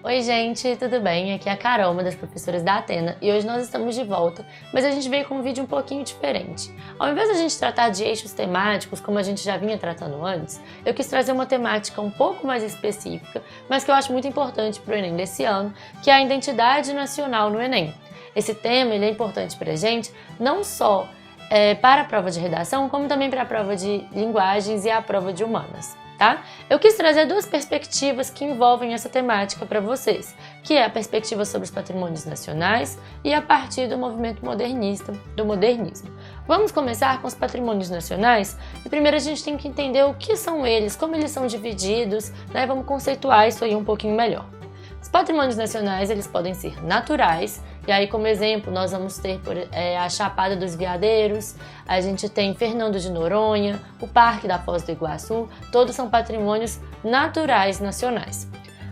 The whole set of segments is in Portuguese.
Oi gente, tudo bem? Aqui é a Carol, uma das professoras da Atena, e hoje nós estamos de volta, mas a gente veio com um vídeo um pouquinho diferente. Ao invés de a gente tratar de eixos temáticos, como a gente já vinha tratando antes, eu quis trazer uma temática um pouco mais específica, mas que eu acho muito importante para o Enem desse ano, que é a identidade nacional no Enem. Esse tema ele é importante para a gente, não só para a prova de redação, como também para a prova de linguagens e a prova de humanas. Tá? Eu quis trazer duas perspectivas que envolvem essa temática para vocês, que é a perspectiva sobre os patrimônios nacionais e a partir do movimento modernista, do modernismo. Vamos começar com os patrimônios nacionais e primeiro a gente tem que entender o que são eles, como eles são divididos, né? Vamos conceituar isso aí um pouquinho melhor. Os patrimônios nacionais eles podem ser naturais, e aí como exemplo nós vamos ter a Chapada dos Veadeiros, a gente tem Fernando de Noronha, o Parque da Foz do Iguaçu, todos são patrimônios naturais nacionais.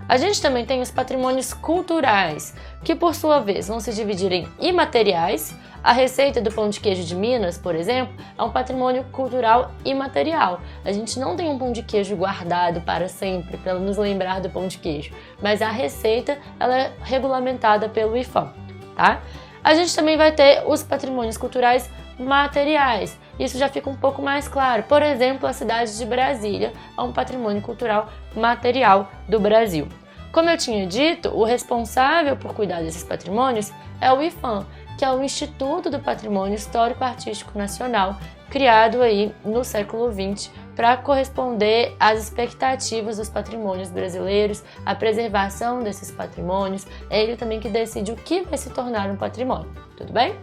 A gente também tem os patrimônios culturais, que por sua vez vão se dividir em imateriais. A receita do pão de queijo de Minas, por exemplo, é um patrimônio cultural imaterial. A gente não tem um pão de queijo guardado para sempre, para nos lembrar do pão de queijo, mas a receita ela é regulamentada pelo IFAM. Tá? A gente também vai ter os patrimônios culturais materiais. Isso já fica um pouco mais claro. Por exemplo, a cidade de Brasília é um patrimônio cultural material do Brasil. Como eu tinha dito, o responsável por cuidar desses patrimônios é o IFAM, que é o Instituto do Patrimônio Histórico-Artístico Nacional, criado aí no século XX para corresponder às expectativas dos patrimônios brasileiros, a preservação desses patrimônios. É ele também que decide o que vai se tornar um patrimônio, tudo bem?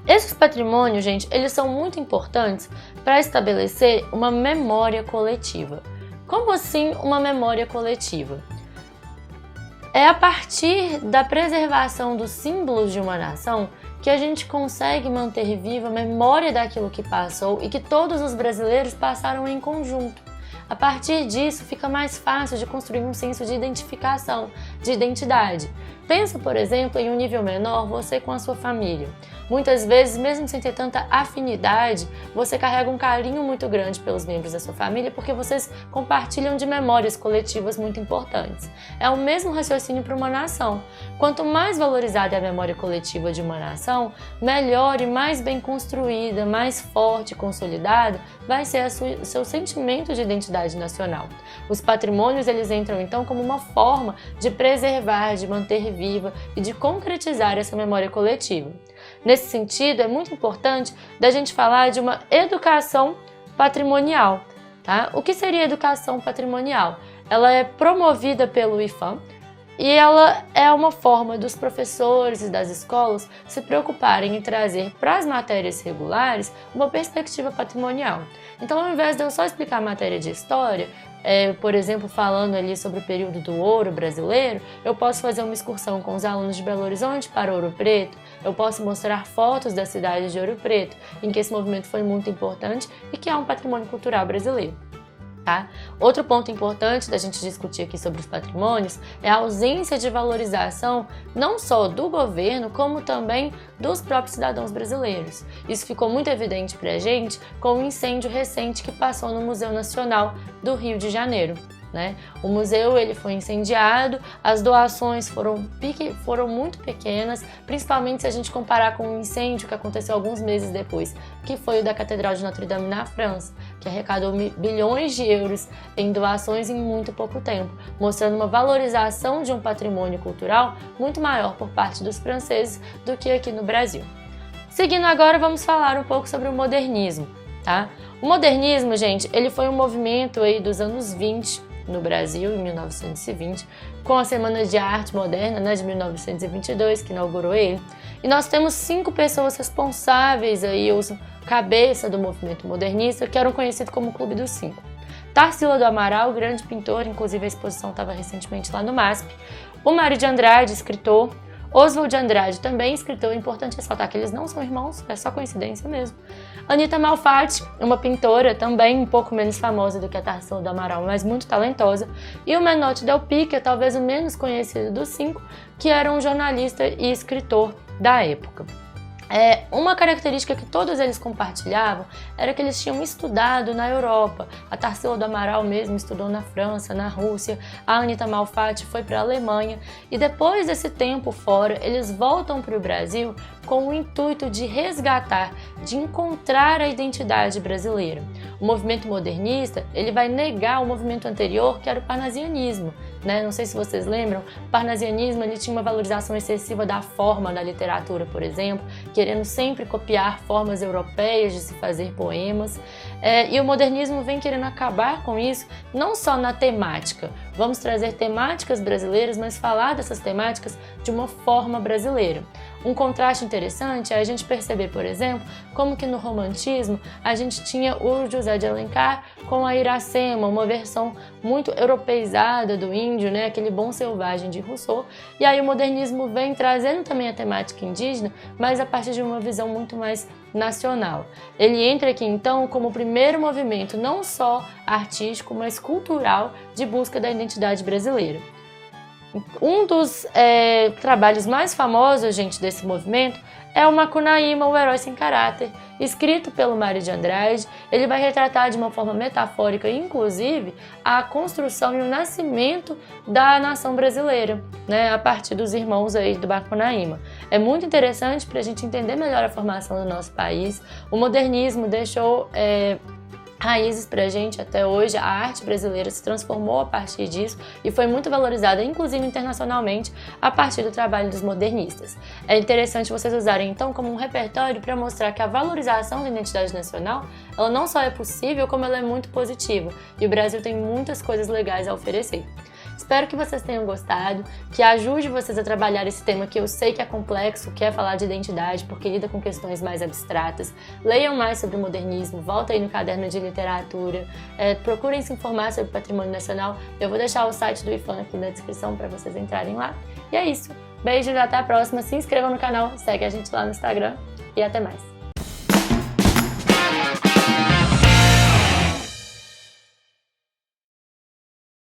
Esses patrimônios, gente, eles são muito importantes para estabelecer uma memória coletiva. Como assim uma memória coletiva? É a partir da preservação dos símbolos de uma nação que a gente consegue manter viva a memória daquilo que passou e que todos os brasileiros passaram em conjunto. A partir disso, fica mais fácil de construir um senso de identificação, de identidade. Pensa, por exemplo, em um nível menor, você com a sua família. Muitas vezes, mesmo sem ter tanta afinidade, você carrega um carinho muito grande pelos membros da sua família porque vocês compartilham de memórias coletivas muito importantes. É o mesmo raciocínio para uma nação. Quanto mais valorizada é a memória coletiva de uma nação, melhor e mais bem construída, mais forte e consolidada vai ser o seu sentimento de identidade nacional. Os patrimônios eles entram então como uma forma de preservar, de manter viva e de concretizar essa memória coletiva. Nesse sentido, é muito importante da gente falar de uma educação patrimonial. Tá? O que seria educação patrimonial? Ela é promovida pelo IFAM e ela é uma forma dos professores e das escolas se preocuparem em trazer para as matérias regulares uma perspectiva patrimonial. Então, ao invés de eu só explicar a matéria de história, por exemplo, falando ali sobre o período do ouro brasileiro, eu posso fazer uma excursão com os alunos de Belo Horizonte para Ouro Preto, eu posso mostrar fotos da cidade de Ouro Preto, em que esse movimento foi muito importante e que é um patrimônio cultural brasileiro. Tá? Outro ponto importante da gente discutir aqui sobre os patrimônios é a ausência de valorização não só do governo, como também dos próprios cidadãos brasileiros. Isso ficou muito evidente para a gente com o incêndio recente que passou no Museu Nacional do Rio de Janeiro. Né? O museu ele foi incendiado, as doações foram muito pequenas, principalmente se a gente comparar com o incêndio que aconteceu alguns meses depois, que foi o da Catedral de Notre Dame na França, que arrecadou bilhões de euros em doações em muito pouco tempo, mostrando uma valorização de um patrimônio cultural muito maior por parte dos franceses do que aqui no Brasil. Seguindo agora, vamos falar um pouco sobre o modernismo. Tá? O modernismo, gente, ele foi um movimento aí dos anos 20, no Brasil, em 1920, com a Semana de Arte Moderna, né, de 1922, que inaugurou ele. E nós temos 5 pessoas responsáveis, aí, os cabeça do movimento modernista, que eram conhecidos como Clube dos 5. Tarsila do Amaral, grande pintor, inclusive a exposição estava recentemente lá no MASP. O Mário de Andrade, escritor. Oswald de Andrade, também escritor. É importante ressaltar que eles não são irmãos, é só coincidência mesmo. Anita Malfatti, uma pintora também um pouco menos famosa do que a Tarsila do Amaral, mas muito talentosa. E o Menotti Del Pica, talvez o menos conhecido dos 5, que era um jornalista e escritor da época. Uma característica que todos eles compartilhavam era que eles tinham estudado na Europa. A Tarsila do Amaral mesmo estudou na França, na Rússia, a Anita Malfatti foi para a Alemanha e depois desse tempo fora, eles voltam para o Brasil com o intuito de resgatar, de encontrar a identidade brasileira. O movimento modernista, ele vai negar o movimento anterior, que era o parnasianismo, né? Não sei se vocês lembram, o parnasianismo ele tinha uma valorização excessiva da forma da literatura, por exemplo, querendo sempre copiar formas europeias de se fazer poemas. E o modernismo vem querendo acabar com isso, não só na temática. Vamos trazer temáticas brasileiras, mas falar dessas temáticas de uma forma brasileira. Um contraste interessante é a gente perceber, por exemplo, como que no romantismo a gente tinha o José de Alencar com a Iracema, uma versão muito europeizada do índio, né? Aquele bom selvagem de Rousseau. E aí o modernismo vem trazendo também a temática indígena, mas a partir de uma visão muito mais nacional. Ele entra aqui então como o primeiro movimento não só artístico, mas cultural de busca da identidade brasileira. Um dos trabalhos mais famosos, gente, desse movimento é o Macunaíma, o Herói Sem Caráter, escrito pelo Mário de Andrade. Ele vai retratar de uma forma metafórica, inclusive, a construção e o nascimento da nação brasileira, né, a partir dos irmãos aí do Macunaíma. É muito interessante para a gente entender melhor a formação do nosso país. O modernismo deixou raízes pra gente até hoje, a arte brasileira se transformou a partir disso e foi muito valorizada, inclusive internacionalmente, a partir do trabalho dos modernistas. É interessante vocês usarem então como um repertório para mostrar que a valorização da identidade nacional, ela não só é possível, como ela é muito positiva, e o Brasil tem muitas coisas legais a oferecer. Espero que vocês tenham gostado, que ajude vocês a trabalhar esse tema que eu sei que é complexo, que é falar de identidade, porque lida com questões mais abstratas. Leiam mais sobre o modernismo, volta aí no caderno de literatura, procurem se informar sobre o patrimônio nacional. Eu vou deixar o site do IFAM aqui na descrição para vocês entrarem lá. E é isso. Beijos, até a próxima. Se inscrevam no canal, segue a gente lá no Instagram e até mais.